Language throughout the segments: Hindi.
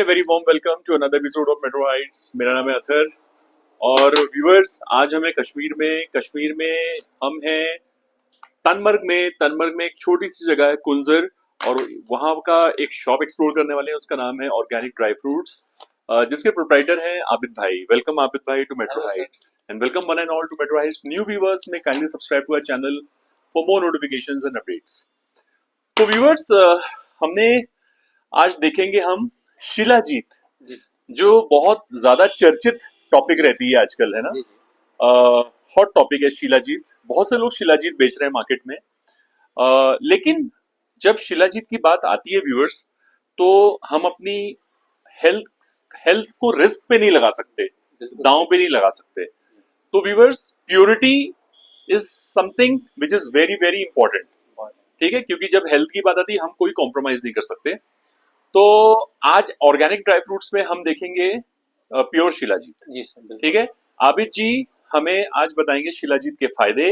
Very warm welcome to another episode of metro heights. मेरा नाम है अथर और व्यूअर्स, आज हमें कश्मीर में हम हैं तनमर्ग में एक छोटी सी जगह है कुंजर, और वहाँ का एक शॉप एक्सप्लोर करने वाले हैं। उसका नाम है ऑर्गेनिक ड्राई फ्रूट्स, जिसके प्रोप्राइटर हैं आबिद भाई। वेलकम आबिद भाई to Metro Heights and welcome one and all to Metro Heights. New viewers में kindly subscribe to our channel for more notifications and updates. तो व्यूअर्स, हमने आज देखेंगे हम शिलाजीत, जो बहुत ज्यादा चर्चित टॉपिक रहती है आजकल, है ना। हॉट टॉपिक है शिलाजीत। बहुत से लोग शिलाजीत बेच रहे हैं मार्केट में, लेकिन जब शिलाजीत की बात आती है व्यूअर्स, तो हम अपनी हेल्थ को रिस्क पे नहीं लगा सकते, दांव पे नहीं लगा सकते। तो viewers, purity is something which is very very important, ठीक है, क्योंकि जब हेल्थ की बात आती है हम कोई कॉम्प्रोमाइज नहीं कर सकते। तो आज ऑर्गेनिक ड्राई फ्रूट्स में हम देखेंगे प्योर शिलाजीत। जी सर, ठीक है। आबिद जी हमें आज बताएंगे शिलाजीत के फायदे,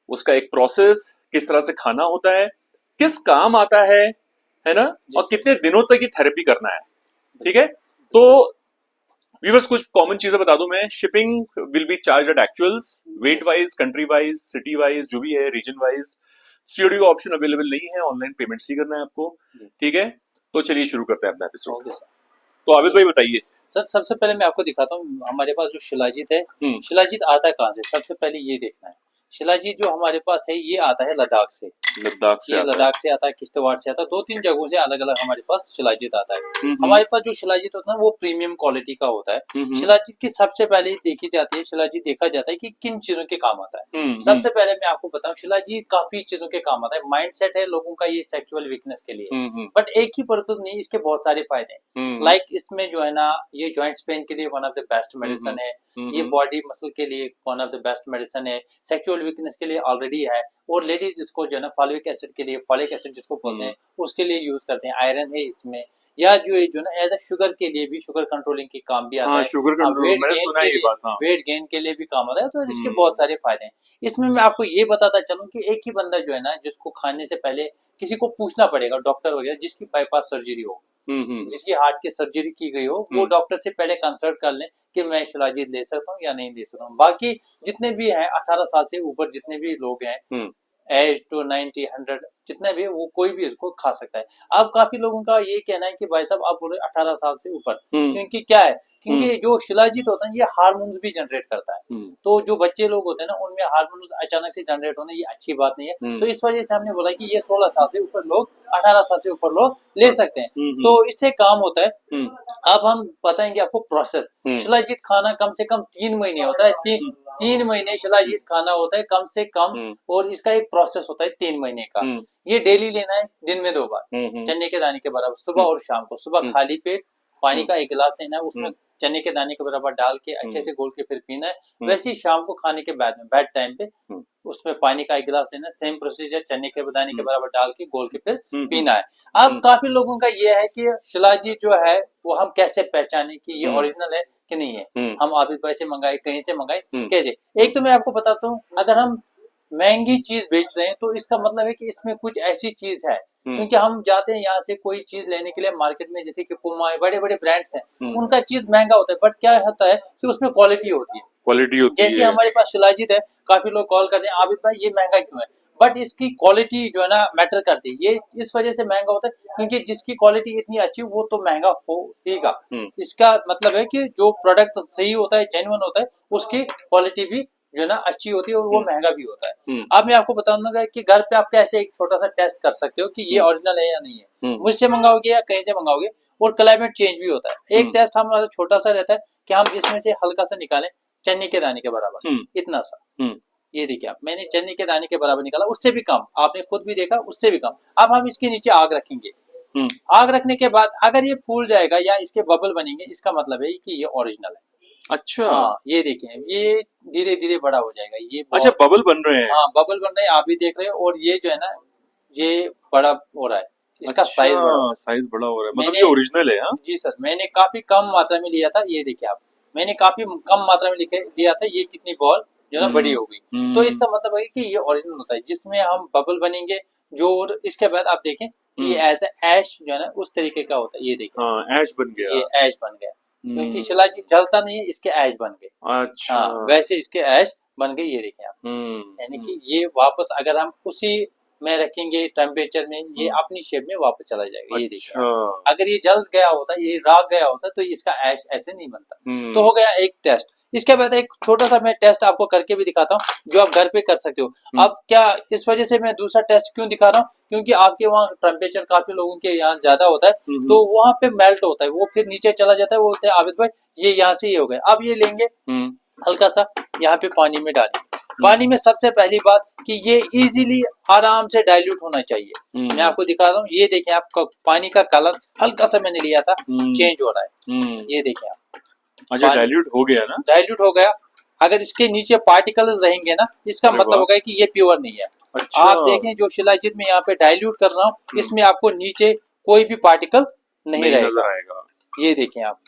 उसका एक प्रोसेस, किस तरह से खाना होता है, किस काम आता है ना, और कितने दिनों तक ये थेरेपी करना है, ठीक है। तो व्यूअर्स, कुछ कॉमन चीजें बता दूं मैं। Shipping will be charge at actuals, wait wise, country wise, city wise, जो भी है, रीजन वाइज। सीओडी का ऑप्शन अवेलेबल नहीं है, ऑनलाइन पेमेंट ही करना है आपको, ठीक है। तो चलिए शुरू करते हैं अपना एपिसोड। तो आबिद भाई बताइए। सर, सबसे पहले मैं आपको दिखाता हूँ हमारे पास जो शिलाजीत है। शिलाजीत आता है कहाँ से, सबसे पहले ये देखना है। शिलाजीत जो हमारे पास है ये आता है लद्दाख से। लद्दाख से आता है, किश्तवाड़ से आता है, 2-3 जगहों से अलग अलग हमारे पास शिलाजीत आता है। हमारे पास जो शिलाजीत होता है वो प्रीमियम क्वालिटी का होता है। शिलाजीत की सबसे पहले देखी जाती है, शिलाजीत देखा जाता है कि किन चीजों के काम आता है। सबसे पहले मैं आपको बताऊं, शिलाजीत काफी चीजों के काम आता है। माइंडसेट है लोगों का ये सेक्सुअल वीकनेस के लिए, बट एक ही पर्पज नहीं, इसके बहुत सारे फायदे हैं। लाइक इसमें जो है ना, ये जॉइंट्स पेन के लिए one of the best medicine है। ये बॉडी मसल के लिए one of the best medicine है। सेक्सुअल वीकनेस के लिए ऑलरेडी है। और लेडीज इसको जो है ना फॉलिक एसिड के लिए, फॉलिक एसिड जिसको बोलते हैं, उसके लिए यूज करते हैं। आयरन है इसमें। या जो ना एज ए शुगर के लिए भी, शुगर कंट्रोलिंग के काम भी आता है। शुगर कंट्रोल, मैंने सुना है ये बात। वेट गेन के लिए भी काम आता है। तो इसके बहुत सारे फायदे हैं। इसमें मैं आपको ये बताता चलूं कि एक ही बंदा जो है ना, जिसको खाने से पहले किसी को पूछना पड़ेगा, डॉक्टर वगैरह, जिसकी बाईपास सर्जरी हो, जिसकी हार्ट की सर्जरी की गई हो, वो डॉक्टर से पहले कंसल्ट कर लें कि मैं शिलाजीत ले सकता हूँ या नहीं ले सकता हूँ। बाकी जितने भी हैं 18 साल से ऊपर जितने भी लोग हैं, एज टू 90, 100 जितने भी, वो कोई भी इसको खा सकता है। अब काफी लोगों का ये कहना है कि भाई साहब आप बोले 18 साल से ऊपर, क्योंकि क्या है, क्योंकि जो शिलाजीत होता है ये हार्मोन्स भी जनरेट करता है। तो जो बच्चे लोग होते हैं ना, उनमें हार्मोन्स अचानक से जनरेट होने, ये अच्छी बात नहीं है। तो इस वजह से हमने बोला कि ये 16 साल से ऊपर लोग, 18 साल से ऊपर लोग ले सकते हैं। तो इससे काम होता है। अब हम बताएंगे आपको प्रोसेस। शिलाजीत खाना कम से कम 3 महीने होता है। 3 महीने शिलाजीत खाना होता है कम से कम। और इसका एक प्रोसेस होता है 3 महीने का। ये डेली लेना है, दिन में 2 बार, चने के दाने के बराबर, सुबह और शाम को। सुबह खाली पेट पानी का 1 गिलास लेना है, उसमें चने के दाने के बराबर डाल के अच्छे से घोल के फिर पीना है। वैसे ही शाम को खाने के बाद में, बेड टाइम पे, उसमें पानी का 1 गिलास लेना है। सेम प्रोसीजर, चने के दाने के बराबर डाल के घोल के फिर पीना है। अब काफी लोगों का ये है कि शिलाजीत जो है वो हम कैसे पहचाने कि ये ओरिजिनल है कि नहीं है। हम आबिद भाई से मंगाए, कहीं से मंगाए, कैसे? एक तो मैं आपको बताता हूँ, अगर हम महंगी चीज बेच रहे हैं तो इसका मतलब है कि इसमें कुछ ऐसी चीज है। क्योंकि हम जाते हैं यहाँ से कोई चीज लेने के लिए मार्केट में, जैसे कि पुमा, बड़े बड़े ब्रांड्स हैं, उनका चीज महंगा होता है, बट क्या होता है कि उसमें क्वालिटी होती है। जैसे हमारे पास शिलाजीत है, काफी लोग कॉल करते हैं, आबिद भाई ये महंगा क्यों है? बट इसकी क्वालिटी जो है ना मैटर करती है। ये इस वजह से महंगा होता है क्योंकि जिसकी क्वालिटी इतनी अच्छी वो तो महंगा होगा। इसका मतलब है कि जो प्रोडक्ट सही होता है, जेन्युइन होता है, उसकी क्वालिटी भी जो है ना अच्छी होती है और वो महंगा भी होता है। अब मैं आपको बताऊंगा कि घर पे आप कैसे एक छोटा सा टेस्ट कर सकते हो कि ये ओरिजिनल है या नहीं है। मुझसे मंगाओगे या कहीं से मंगाओगे, और क्लाइमेट चेंज भी होता है। एक टेस्ट हमारा छोटा सा रहता है कि हम इसमें से हल्का सा निकालें, चने के दाने के बराबर, इतना सा। ये देखिए आप, मैंने चने के दाने के बराबर निकाला, उससे भी कम, आपने खुद भी देखा, उससे भी कम। अब हम इसके नीचे आग रखेंगे। आग रखने के बाद अगर ये फूल जाएगा या इसके बबल बनेंगे, इसका मतलब है कि ये ओरिजिनल है। अच्छा, हाँ, ये देखिए, ये धीरे धीरे बड़ा हो जाएगा। ये अच्छा, बबल बन रहे हैं। हाँ, बबल बन रहे हैं, आप भी देख रहे हो। और ये जो है ना, ये बड़ा हो रहा है, इसका साइज बड़ा हो रहा है, मतलब ये ओरिजिनल है। हाँ जी सर, मैंने काफी कम मात्रा में लिया था। ये देखिए आप, मैंने काफी कम मात्रा में लिया था। ये कितनी बॉल जो ना बड़ी हो गई। तो इसका मतलब है कि ये ओरिजिनल होता है, जिसमें हम बबल बनेंगे जो। और इसके बाद आप देखें कि एज ऐश जो है ना उस तरीके का होता है। ये देखिए, हाँ, ऐश बन गया, ये ऐश बन गया, क्योंकि शिलाजीत जलता नहीं है, इसके ऐश बन गए। अच्छा, हाँ, वैसे इसके ऐश बन गए, ये देखिए आप। यानी कि ये वापस अगर हम उसी में रखेंगे टेम्परेचर में, ये अपनी शेप में वापस चला जाएगा। ये देखिए आप। अगर ये जल गया होता, ये राख गया होता, तो इसका ऐश ऐसे नहीं बनता। तो हो गया एक टेस्ट। इसके बाद एक छोटा सा मैं टेस्ट आपको करके भी दिखाता हूँ, जो आप घर पे कर सकते हो। अब क्या इस वजह से मैं दूसरा टेस्ट क्यों दिखा रहा हूँ, क्योंकि आपके वहाँ टेम्परेचर काफी लोगों के यहाँ ज्यादा होता है, तो वहाँ पे मेल्ट होता है, वो फिर नीचे चला जाता है। वो बोलते हैं आबिद भाई ये यहाँ से ये हो गया। अब ये लेंगे हल्का सा यहाँ पे पानी में डालें। पानी में सबसे पहली बात कि ये इजीली आराम से डाइल्यूट होना चाहिए। मैं आपको दिखा रहा हूँ, ये देखें आप, पानी का कलर हल्का सा मैंने लिया था, चेंज हो रहा है। ये देखें आप, अच्छा डाइल्यूट हो गया ना, डाइल्यूट हो गया। अगर इसके नीचे पार्टिकल्स रहेंगे ना, इसका मतलब होगा कि ये प्योर नहीं है। अच्छा। आप देखें जो शिलाजीत में यहाँ पे डाइल्यूट कर रहा हूँ, इसमें आपको नीचे कोई भी पार्टिकल नहीं रहेगा। ये देखें आप,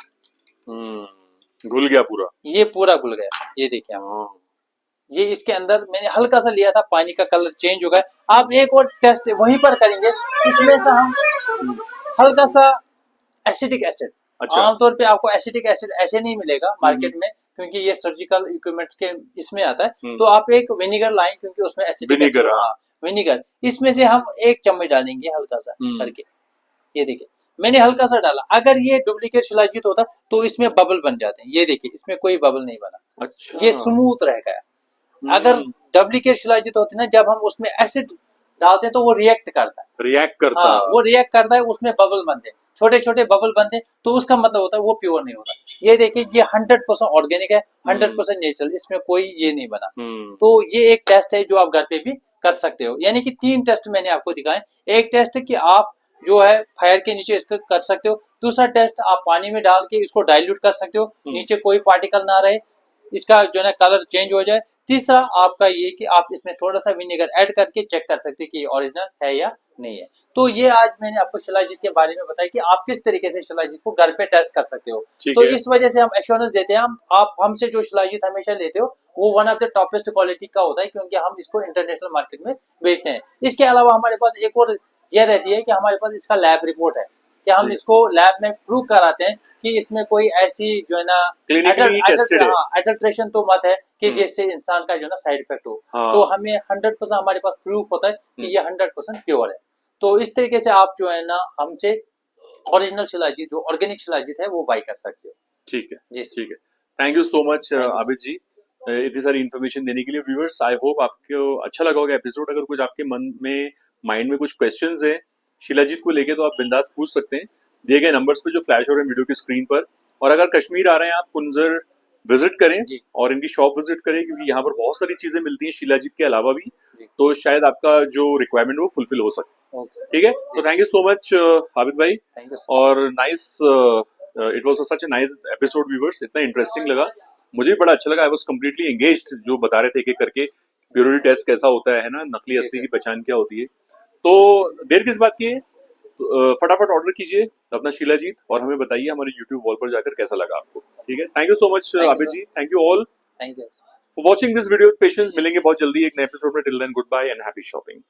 घुल गया पूरा, ये पूरा घुल गया। ये देखिए आप, ये इसके अंदर मैंने हल्का सा लिया था, पानी का कलर चेंज हो गया। आप एक और टेस्ट वहीं पर करेंगे, इसमें से हम हल्का सा एसिटिक एसिड। अच्छा। आमतौर पे आपको एसिटिक एसिड ऐसे नहीं मिलेगा मार्केट में, क्योंकि ये सर्जिकल इक्विपमेंट्स के इसमें आता है। तो आप एक विनेगर लाएं, क्योंकि उसमें एसिटिक एसिड, विनेगर, इसमें से हम 1 चम्मच डालेंगे हल्का सा करके। ये देखिए मैंने हल्का सा डाला। अगर ये डुप्लीकेट शिलाजीत होता तो इसमें बबल बन जाते हैं। ये देखिए इसमें कोई बबल नहीं बना। अच्छा। ये स्मूथ रह गया। अगर डुप्लीकेट शिलाजीत होती ना, जब हम उसमें एसिड डालते हैं तो वो रिएक्ट करता है। हाँ, वो रिएक्ट करता है, उसमें बबल बनते हैं, छोटे छोटे बबल बनते हैं, तो उसका मतलब होता है वो प्योर नहीं होता। ये देखिए ये 100% ऑर्गेनिक है, 100% नेचुरल, इसमें कोई ये नहीं बना। तो ये एक टेस्ट है जो आप घर पे भी कर सकते हो। यानी कि 3 टेस्ट मैंने आपको दिखाए। एक टेस्ट कि आप जो है फायर के नीचे इसको कर सकते हो। दूसरा टेस्ट आप पानी में डाल के इसको डाइल्यूट कर सकते हो, नीचे कोई पार्टिकल ना रहे, इसका जो है कलर चेंज हो जाए। तीसरा आपका ये कि आप इसमें थोड़ा सा विनेगर ऐड करके चेक कर सकते हैं कि ओरिजिनल है या नहीं है। तो ये आज मैंने आपको शिलाजीत के बारे में बताया कि आप किस तरीके से शिलाजीत को घर पे टेस्ट कर सकते हो। तो इस वजह से हम एश्योरेंस देते हैं, आप हमसे जो शिलाजीत हमेशा लेते हो वो one of the toppest quality का होता है, क्योंकि हम इसको इंटरनेशनल मार्केट में बेचते हैं। इसके अलावा हमारे पास एक और यह रहती है कि हमारे पास इसका लैब रिपोर्ट है, कि हम इसको लैब में प्रूव कराते हैं कि इसमें कोई ऐसी जो है ना एडल्ट्रेशन तो मत है कि जिससे इंसान का जो है ना साइड इफेक्ट हो। तो हमें 100% हमारे पास प्रूफ होता है कि ये 100% प्योर है। तो इस तरीके से आप जो है ना हमसे ओरिजिनल शिलाजीत, जो ऑर्गेनिक शिलाजीत है, वो बाई कर सकते हो। ठीक है जी, ठीक है। Thank you so much Abid ji, इतनी सारी इन्फॉर्मेशन देने के लिए। व्यूअर्स, आई होप आपको अच्छा लगा होगा एपिसोड। अगर कुछ आपके मन में, माइंड में कुछ क्वेश्चंस हैं शिलाजीत को लेके, तो आप बिंदास पूछ सकते हैं दिए गए नंबर्स पे जो फ्लैश हो रहे हैं वीडियो की स्क्रीन पर। और अगर कश्मीर आ रहे हैं आप, कुंजर विजिट करें और इनकी शॉप विजिट करें, क्योंकि यहाँ पर बहुत सारी चीजें मिलती हैं शिलाजीत के अलावा भी, तो शायद आपका जो रिक्वायरमेंट वो फुलफिल हो सके। ठीक है, तो thank you so much Abid भाई, और nice, it was such a nice episode viewers. इतना इंटरेस्टिंग लगा, मुझे भी बड़ा अच्छा लगा। आई वाज कंप्लीटली एंगेज्ड, जो बता रहे थे एक एक करके प्योरिटी टेस्ट कैसा होता है ना, नकली असली की पहचान क्या होती है। तो देर किस बात की है, फटाफट ऑर्डर कीजिए अपना शिलाजीत और हमें बताइए हमारे YouTube वॉल पर जाकर कैसा लगा आपको। ठीक है, thank you so much Abid ji, thank you all for watching this video. Patience, मिलेंगे बहुत जल्दी एक नए एपिसोड में। Till then, good bye and happy shopping.